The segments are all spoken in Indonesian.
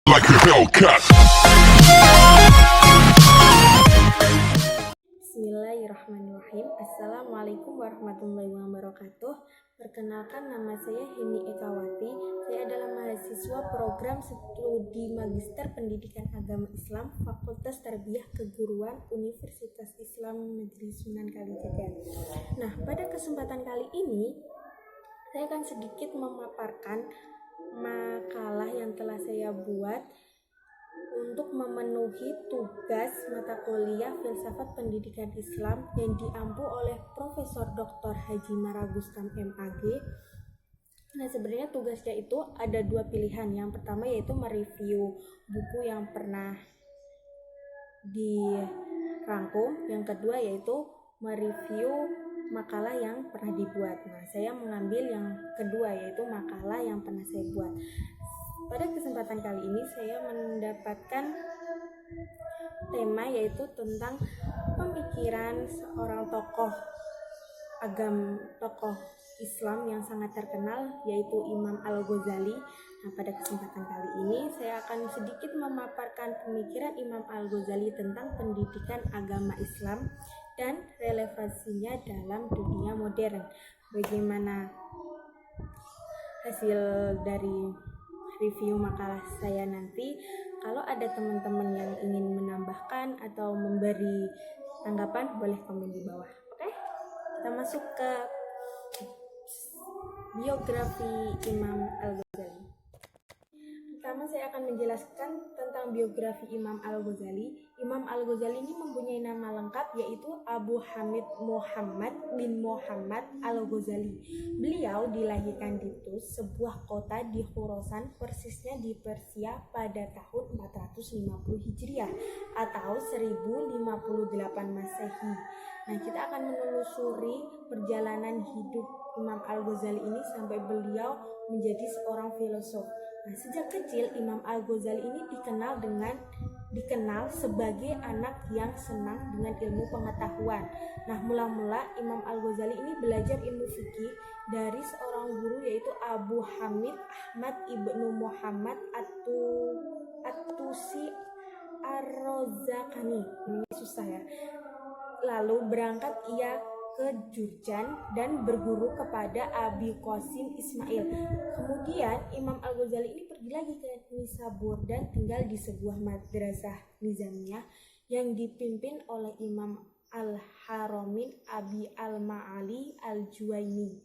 like a Hellcat. Bismillahirrahmanirrahim. Assalamualaikum warahmatullahi wabarakatuh. Perkenalkan, nama saya Heni Ekawati. Saya adalah mahasiswa program studi Magister Pendidikan Agama Islam Fakultas Tarbiyah Keguruan Universitas Islam Negeri Sunan Kalijaga. Nah, pada kesempatan kali ini saya akan sedikit memaparkan makalah yang telah saya buat untuk memenuhi tugas mata kuliah Filsafat Pendidikan Islam yang diampu oleh Profesor Dr. Haji Maragustam MAG. Nah, sebenarnya tugasnya itu ada dua pilihan. Yang pertama yaitu mereview buku yang pernah dirangkum. Yang kedua yaitu mereview makalah yang pernah dibuat. Nah, saya mengambil yang kedua, yaitu makalah yang pernah saya buat. Pada kesempatan kali ini saya mendapatkan tema yaitu tentang pemikiran seorang tokoh Islam yang sangat terkenal, yaitu Imam Al-Ghazali. Nah, pada kesempatan kali ini saya akan sedikit memaparkan pemikiran Imam Al-Ghazali tentang pendidikan agama Islam dan relevansinya dalam dunia modern. Bagaimana hasil dari review makalah saya nanti? Kalau ada teman-teman yang ingin menambahkan atau memberi tanggapan, boleh komen di bawah. Oke? Kita masuk ke biografi Imam Al-Ghazali. Pertama saya akan menjelaskan tentang biografi Imam Al-Ghazali. Imam Al-Ghazali ini mempunyai nama lengkap yaitu Abu Hamid Muhammad bin Muhammad Al-Ghazali. Beliau dilahirkan di Tus, sebuah kota di Khurasan, persisnya di Persia pada tahun 450 Hijriah atau 1058 Masehi. Nah, kita akan menelusuri perjalanan hidup Imam Al-Ghazali ini sampai beliau menjadi seorang filosof. Nah, sejak kecil Imam Al-Ghazali ini dikenal sebagai anak yang senang dengan ilmu pengetahuan. Nah, mula-mula Imam Al-Ghazali ini belajar ilmu fikih dari seorang guru yaitu Abu Hamid Ahmad ibnu Muhammad At-Tusi Ar-Rozakani. Ini susah ya. Lalu berangkat ia ke Jurjan dan berguru kepada Abi Qasim Ismail. Kemudian Imam Al-Ghazali ini pergi lagi ke Nisabur dan tinggal di sebuah madrasah nizamiyah yang dipimpin oleh Imam Al-Haramin Abi Al-Ma'ali Al-Juwaini.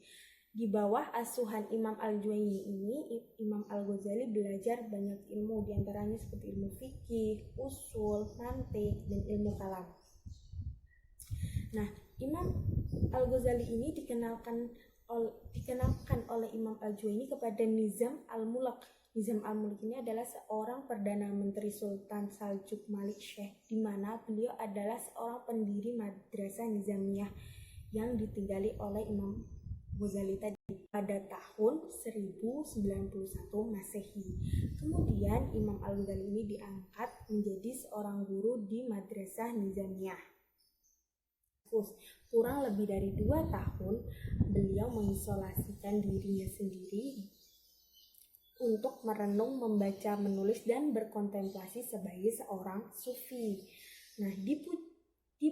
Di bawah asuhan Imam Al-Juwaini ini, Imam Al-Ghazali belajar banyak ilmu, diantaranya seperti ilmu fikih, usul, mantiq, dan ilmu kalam. Nah, Imam Al-Ghazali ini dikenalkan oleh Imam Al-Juwaini kepada Nizam Al-Mulk. Nizam Al-Mulk ini adalah seorang Perdana Menteri Sultan Saljuk Malik Syekh, di mana beliau adalah seorang pendiri madrasah nizamiyah yang ditinggali oleh Imam Ghazali tadi pada tahun 1091 Masehi. Kemudian Imam Al-Ghazali ini diangkat menjadi seorang guru di madrasah nizamiyah. Kurang lebih dari 2 tahun beliau mengisolasikan dirinya sendiri untuk merenung, membaca, menulis, dan berkontemplasi sebagai seorang sufi. Nah, di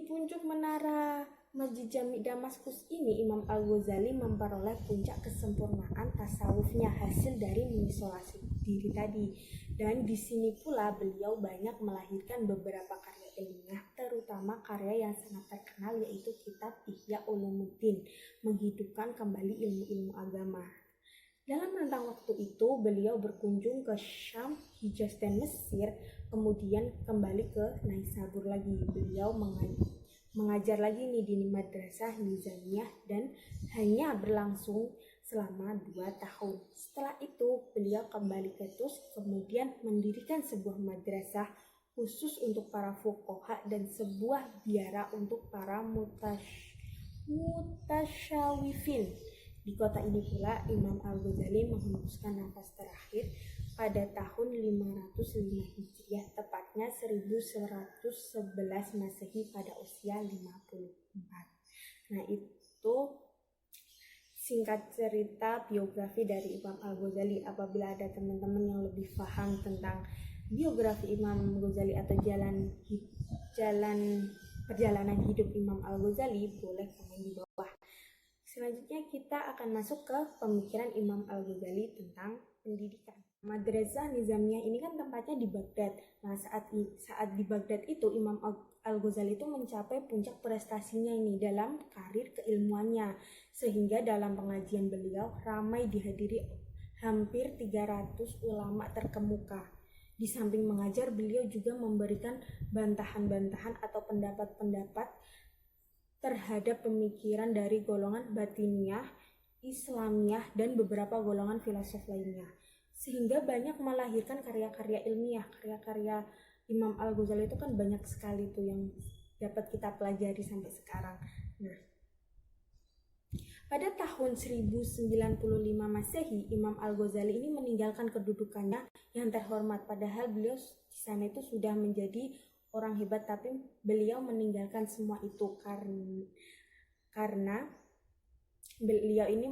puncak menara Masjid Jami Damaskus ini Imam Al-Ghazali memperoleh puncak kesempurnaan tasawufnya hasil dari mengisolasi diri tadi. Dan di sini pula beliau banyak melahirkan beberapa karya ilmiah, terutama karya yang sangat terkenal yaitu kitab Ihya Ulumuddin, menghidupkan kembali ilmu-ilmu agama. Dalam rentang waktu itu beliau berkunjung ke Syam, Hijaz, dan Mesir, kemudian kembali ke Naisabur lagi. Beliau mengajar lagi nih di madrasah nizamiyah dan hanya berlangsung selama 2 tahun. Setelah itu beliau kembali ke Tus, kemudian mendirikan sebuah madrasah khusus untuk para fuqaha dan sebuah biara untuk para mutasyawifin. Di kota ini pula Imam Al-Ghazali menghembuskan nafas terakhir pada tahun 505 Hijriah, tepatnya 1111 Masehi pada usia 54. Nah, itu singkat cerita biografi dari Imam Al-Ghazali. Apabila ada teman-teman yang lebih paham tentang biografi Imam Ghazali atau jalan perjalanan hidup Imam Al-Ghazali, boleh komen di bawah. Selanjutnya kita akan masuk ke pemikiran Imam Al-Ghazali tentang pendidikan. Madrasah Nizamiyah ini kan tempatnya di Baghdad. Nah, saat di Baghdad itu Imam Al-Ghazali itu mencapai puncak prestasinya ini dalam karir keilmuannya, sehingga dalam pengajian beliau ramai dihadiri hampir 300 ulama terkemuka. Di samping mengajar, beliau juga memberikan bantahan-bantahan atau pendapat-pendapat terhadap pemikiran dari golongan Batiniyah, Islamiyah, dan beberapa golongan filosof lainnya, sehingga banyak melahirkan karya-karya ilmiah. Karya-karya Imam Al-Ghazali itu kan banyak sekali tuh yang dapat kita pelajari sampai sekarang. Nah, pada tahun 1095 Masehi, Imam Al-Ghazali ini meninggalkan kedudukannya yang terhormat, padahal beliau di sana itu sudah menjadi orang hebat, tapi beliau meninggalkan semua itu karena beliau ini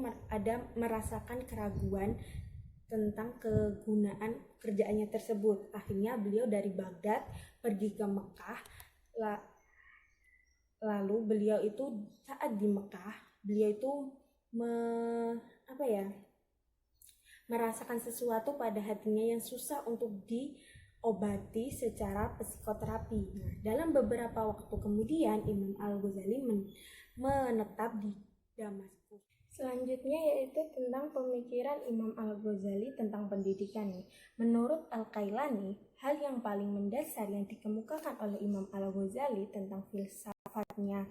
merasakan keraguan tentang kegunaan kerjaannya tersebut. Akhirnya beliau dari Baghdad pergi ke Mekah. Lalu beliau itu saat di Mekah, beliau itu merasakan sesuatu pada hatinya yang susah untuk diobati secara psikoterapi. Nah, dalam beberapa waktu kemudian Imam Al-Ghazali menetap di Damaskus. Selanjutnya yaitu tentang pemikiran Imam Al-Ghazali tentang pendidikan. Menurut Al-Kailani, hal yang paling mendasar yang dikemukakan oleh Imam Al-Ghazali tentang filsafatnya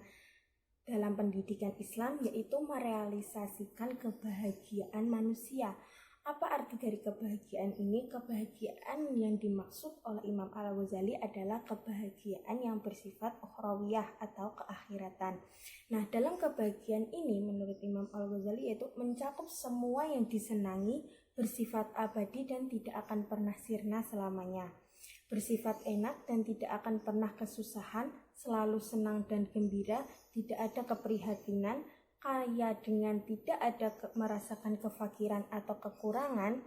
dalam pendidikan Islam yaitu merealisasikan kebahagiaan manusia. Apa arti dari kebahagiaan ini? Kebahagiaan yang dimaksud oleh Imam Al-Ghazali adalah kebahagiaan yang bersifat ukhrawiyah atau keakhiratan. Nah, dalam kebahagiaan ini menurut Imam Al-Ghazali yaitu mencakup semua yang disenangi, bersifat abadi dan tidak akan pernah sirna selamanya. Bersifat enak dan tidak akan pernah kesusahan, selalu senang dan gembira, tidak ada keprihatinan, kaya dengan tidak ada merasakan kefakiran atau kekurangan,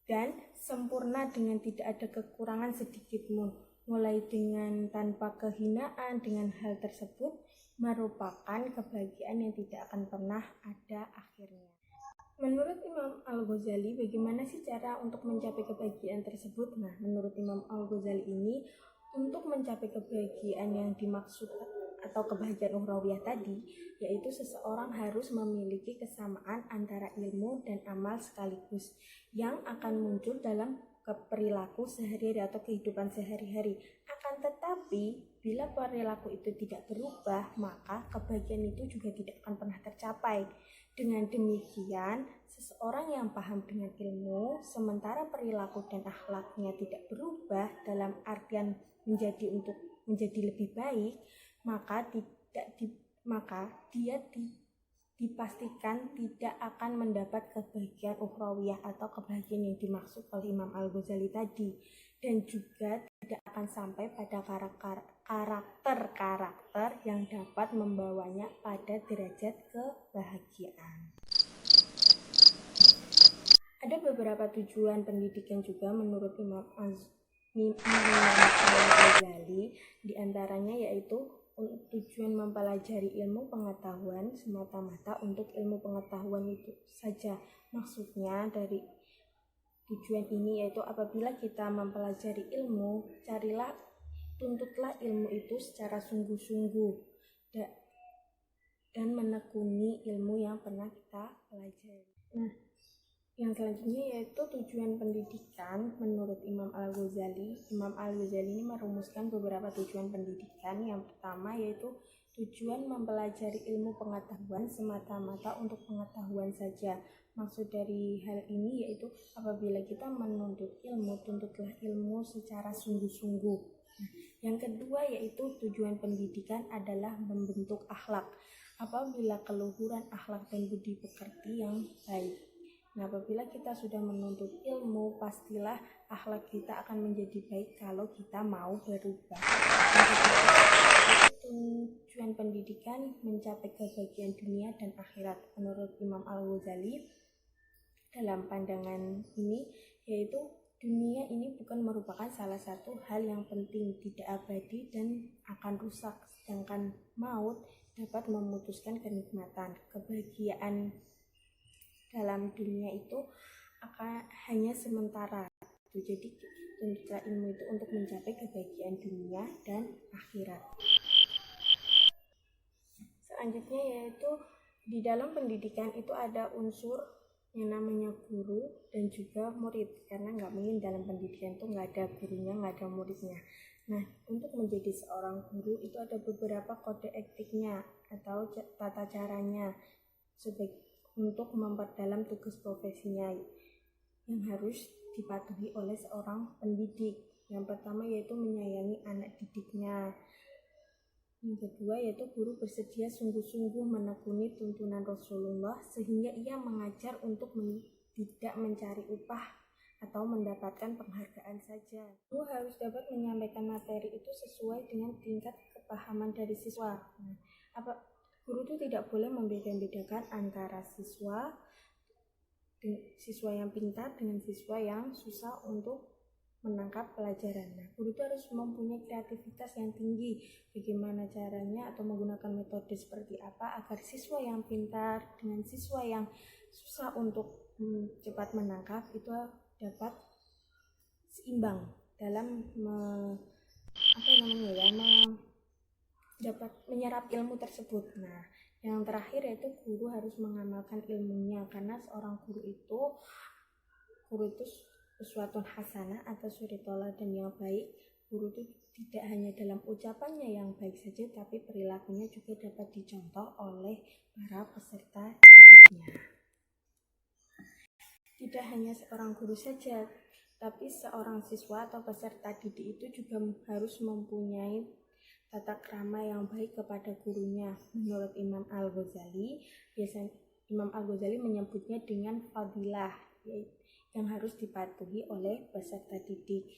dan sempurna dengan tidak ada kekurangan sedikitpun. Mulai dengan tanpa kehinaan. Dengan hal tersebut merupakan kebahagiaan yang tidak akan pernah ada akhirnya. Menurut Imam Al-Ghazali, bagaimana sih cara untuk mencapai kebahagiaan tersebut? Nah, menurut Imam Al-Ghazali ini, untuk mencapai kebahagiaan yang dimaksud atau kebahagiaan ukhrawiyah tadi, yaitu seseorang harus memiliki kesamaan antara ilmu dan amal sekaligus yang akan muncul dalam perilaku sehari-hari atau kehidupan sehari-hari. Akan tetapi, bila perilaku itu tidak berubah, maka kebahagiaan itu juga tidak akan pernah tercapai. Dengan demikian, seseorang yang paham dengan ilmu, sementara perilaku dan akhlaknya tidak berubah dalam artian menjadi lebih baik, maka dia dipastikan tidak akan mendapat kebahagiaan ukhrawiyah atau kebahagiaan yang dimaksud oleh Imam Al-Ghazali tadi, dan juga tidak akan sampai pada karakter-karakter yang dapat membawanya pada derajat kebahagiaan. Ada beberapa tujuan pendidikan juga menurut Imam Al-Ghazali, diantaranya yaitu tujuan mempelajari ilmu pengetahuan semata-mata untuk ilmu pengetahuan itu saja. Maksudnya dari tujuan ini yaitu apabila kita mempelajari ilmu, tuntutlah ilmu itu secara sungguh-sungguh dan menekuni ilmu yang pernah kita pelajari. Nah, yang selanjutnya yaitu tujuan pendidikan menurut Imam Al-Ghazali. Imam Al-Ghazali ini merumuskan beberapa tujuan pendidikan. Yang pertama yaitu tujuan mempelajari ilmu pengetahuan semata-mata untuk pengetahuan saja. Maksud dari hal ini yaitu apabila kita menuntut ilmu, tuntutlah ilmu secara sungguh-sungguh. Yang kedua yaitu tujuan pendidikan adalah membentuk akhlak. Apabila keluhuran akhlak dan budi pekerti yang baik. Nah, apabila kita sudah menuntut ilmu, pastilah akhlak kita akan menjadi baik kalau kita mau berubah. Tujuan pendidikan mencapai kebahagiaan dunia dan akhirat. Menurut Imam Al-Ghazali, dalam pandangan ini yaitu dunia ini bukan merupakan salah satu hal yang penting, tidak abadi dan akan rusak, sedangkan maut dapat memutuskan kenikmatan. Kebahagiaan dalam dunia itu akan hanya sementara. Jadi tuntutlah ilmu itu untuk mencapai kebahagiaan dunia dan akhirat. Selanjutnya yaitu di dalam pendidikan itu ada unsur yang namanya guru dan juga murid, karena nggak mungkin dalam pendidikan itu nggak ada gurunya, nggak ada muridnya. Nah, untuk menjadi seorang guru itu ada beberapa kode etiknya atau tata caranya untuk memperdalam tugas profesinya yang harus dipatuhi oleh seorang pendidik. Yang pertama yaitu menyayangi anak didiknya. Yang kedua yaitu guru bersedia sungguh-sungguh menekuni tuntunan Rasulullah sehingga ia mengajar untuk tidak mencari upah atau mendapatkan penghargaan saja. Guru harus dapat menyampaikan materi itu sesuai dengan tingkat kepahaman dari siswa. Guru itu tidak boleh membeda-bedakan antara siswa yang pintar dengan siswa yang susah untuk menangkap pelajaran. Nah, guru itu harus mempunyai kreativitas yang tinggi. Bagaimana caranya atau menggunakan metode seperti apa agar siswa yang pintar dengan siswa yang susah untuk cepat menangkap itu dapat seimbang dalam dapat menyerap ilmu tersebut. Nah, yang terakhir yaitu guru harus mengamalkan ilmunya, karena seorang guru itu uswatun hasanah atau suri toladan yang baik. Guru itu tidak hanya dalam ucapannya yang baik saja, tapi perilakunya juga dapat dicontoh oleh para peserta didiknya. Tidak hanya seorang guru saja, tapi seorang siswa atau peserta didik itu juga harus mempunyai tata krama yang baik kepada gurunya. Menurut Imam Al-Ghazali, biasanya Imam Al-Ghazali menyebutnya dengan fadilah, yang harus dipatuhi oleh peserta didik.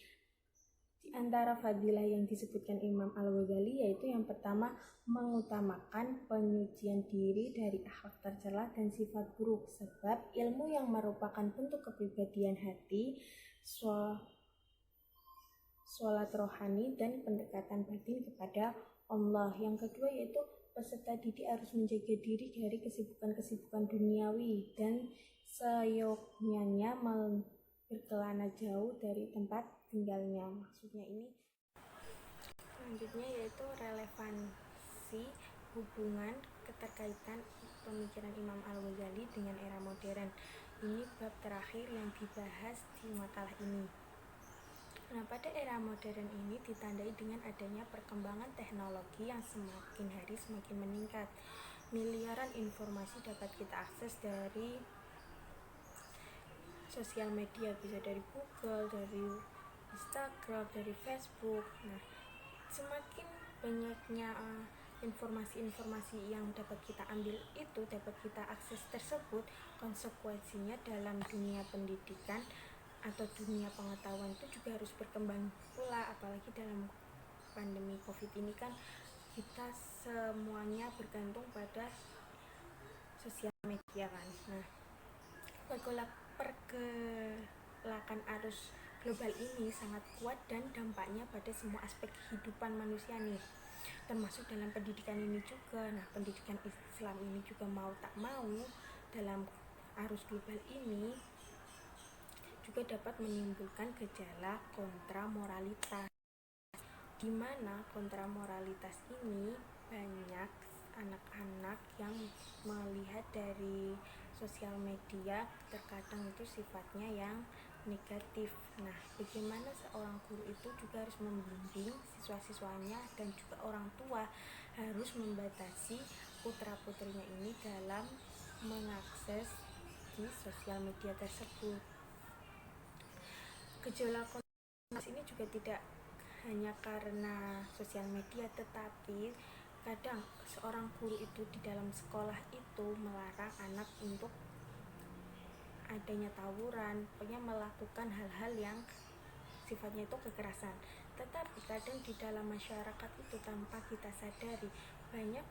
Di antara fadilah yang disebutkan Imam Al-Ghazali yaitu yang pertama, mengutamakan penyucian diri dari akhlak tercela dan sifat buruk, sebab ilmu yang merupakan bentuk kepribadian hati, sholat rohani dan pendekatan batin kepada Allah. Yang kedua yaitu peserta didik harus menjaga diri dari kesibukan-kesibukan duniawi dan seyogyanya berkelana jauh dari tempat tinggalnya. Maksudnya ini selanjutnya yaitu relevansi hubungan keterkaitan pemikiran Imam Al-Ghazali dengan era modern. Ini bab terakhir yang dibahas di makalah ini. Nah, pada era modern ini ditandai dengan adanya perkembangan teknologi yang semakin hari semakin meningkat. Miliaran informasi dapat kita akses dari sosial media, bisa dari Google, dari Instagram, dari Facebook. Nah, semakin banyaknya informasi-informasi yang dapat kita ambil itu, dapat kita akses tersebut, konsekuensinya dalam dunia pendidikan atau dunia pengetahuan itu juga harus berkembang pula. Apalagi dalam pandemi COVID ini kan kita semuanya bergantung pada sosial media kan. Nah, pergerakan arus global ini sangat kuat dan dampaknya pada semua aspek kehidupan manusia nih, termasuk dalam pendidikan ini juga. Nah, pendidikan Islam ini juga mau tak mau dalam arus global ini juga dapat menimbulkan gejala kontramoralitas, di mana kontramoralitas ini banyak anak-anak yang melihat dari sosial media terkadang itu sifatnya yang negatif. Nah, bagaimana seorang guru itu juga harus membimbing siswa-siswanya dan juga orang tua harus membatasi putra-putrinya ini dalam mengakses di sosial media tersebut. Gejolak kontramoralitas ini juga tidak hanya karena sosial media, tetapi kadang seorang guru itu di dalam sekolah itu melarang anak untuk adanya tawuran, pokoknya melakukan hal-hal yang sifatnya itu kekerasan. Tetapi kadang di dalam masyarakat itu tanpa kita sadari banyak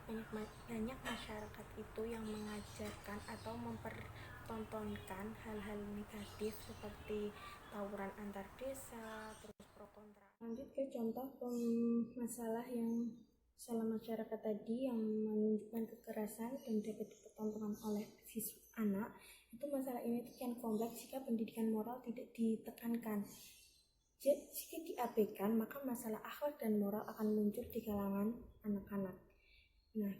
masyarakat itu yang mengajarkan atau mempertontonkan hal-hal negatif seperti tawuran antar desa, terus pro kontra. Lanjut ke contoh masalah yang salah masyarakat tadi yang menunjukkan kekerasan dan dapat dipertontonkan oleh siswa anak. Itu masalah ini kian kompleks jika pendidikan moral tidak ditekankan. Jika diabaikan, maka masalah akhlak dan moral akan muncul di kalangan anak-anak. Nah,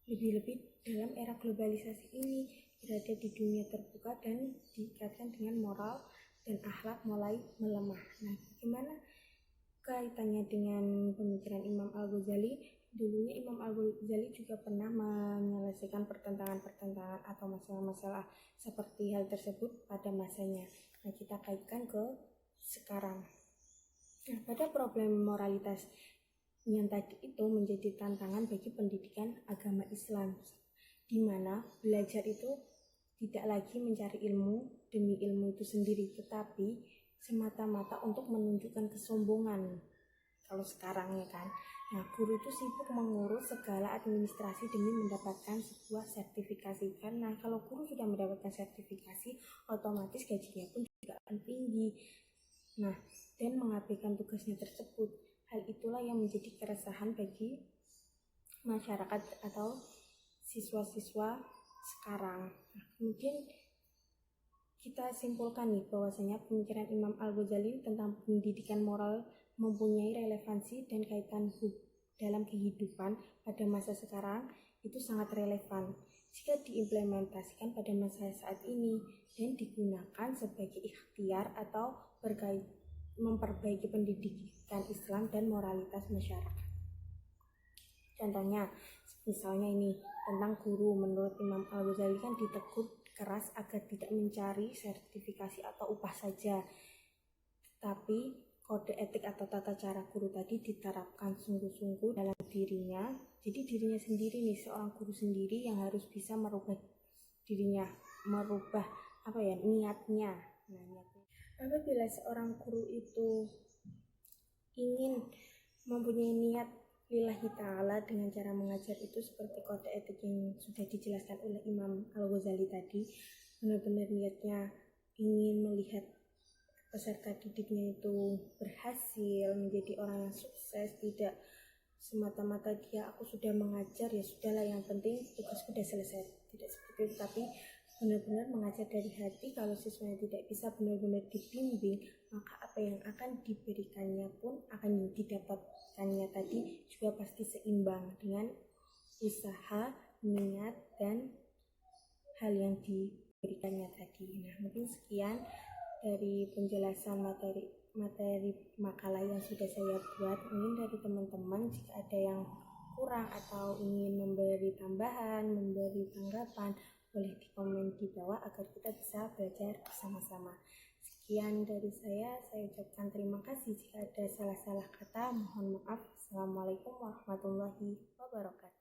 lebih-lebih dalam era globalisasi ini, berada di dunia terbuka dan dikaitkan dengan moral dan akhlak mulai melemah. Nah, bagaimana kaitannya dengan pemikiran Imam Al-Ghazali? Dulunya Imam Al-Ghazali juga pernah menyelesaikan pertentangan-pertentangan atau masalah-masalah seperti hal tersebut pada masanya. Nah, kita kaitkan ke sekarang. Nah, pada problem moralitas yang tadi itu menjadi tantangan bagi pendidikan agama Islam, di mana belajar itu tidak lagi mencari ilmu demi ilmu itu sendiri, tetapi semata-mata untuk menunjukkan kesombongan. Kalau sekarang ya kan, nah guru itu sibuk mengurus segala administrasi demi mendapatkan sebuah sertifikasi. Karena kalau guru sudah mendapatkan sertifikasi, otomatis gajinya pun juga akan tinggi. Nah, dan mengabaikan tugasnya tersebut. Hal itulah yang menjadi keresahan bagi masyarakat atau siswa-siswa sekarang. Nah, kemudian kita simpulkan nih bahwasanya pemikiran Imam Al-Ghazali tentang pendidikan moral mempunyai relevansi dan kaitan dalam kehidupan pada masa sekarang itu sangat relevan jika diimplementasikan pada masa saat ini dan digunakan sebagai ikhtiar atau memperbaiki pendidikan Islam dan moralitas masyarakat. Contohnya, misalnya ini tentang guru, menurut Imam Al-Ghazali kan ditegur keras agar tidak mencari sertifikasi atau upah saja, tapi kode etik atau tata cara guru tadi diterapkan sungguh-sungguh dalam dirinya. Jadi dirinya sendiri nih, seorang guru sendiri yang harus bisa merubah dirinya, merubah niatnya. Nah, apabila seorang guru itu ingin mempunyai niat lillahi ta'ala dengan cara mengajar itu seperti kode etik yang sudah dijelaskan oleh Imam Al-Ghazali tadi, benar-benar niatnya ingin melihat peserta didiknya itu berhasil menjadi orang yang sukses, tidak semata-mata dia aku sudah mengajar ya sudahlah yang penting tugasku sudah selesai, tidak seperti itu, tapi benar-benar mengajar dari hati. Kalau siswanya tidak bisa benar-benar dibimbing, maka apa yang akan diberikannya pun akan didapatkannya tadi juga pasti seimbang dengan usaha, niat, dan hal yang diberikannya tadi. Nah, mungkin sekian dari penjelasan materi makalah yang sudah saya buat. Mungkin dari teman-teman jika ada yang kurang atau ingin memberi tambahan, memberi tanggapan, boleh di komen di bawah agar kita bisa belajar bersama-sama. Sekian dari saya ucapkan terima kasih. Jika ada salah-salah kata, mohon maaf. Assalamualaikum warahmatullahi wabarakatuh.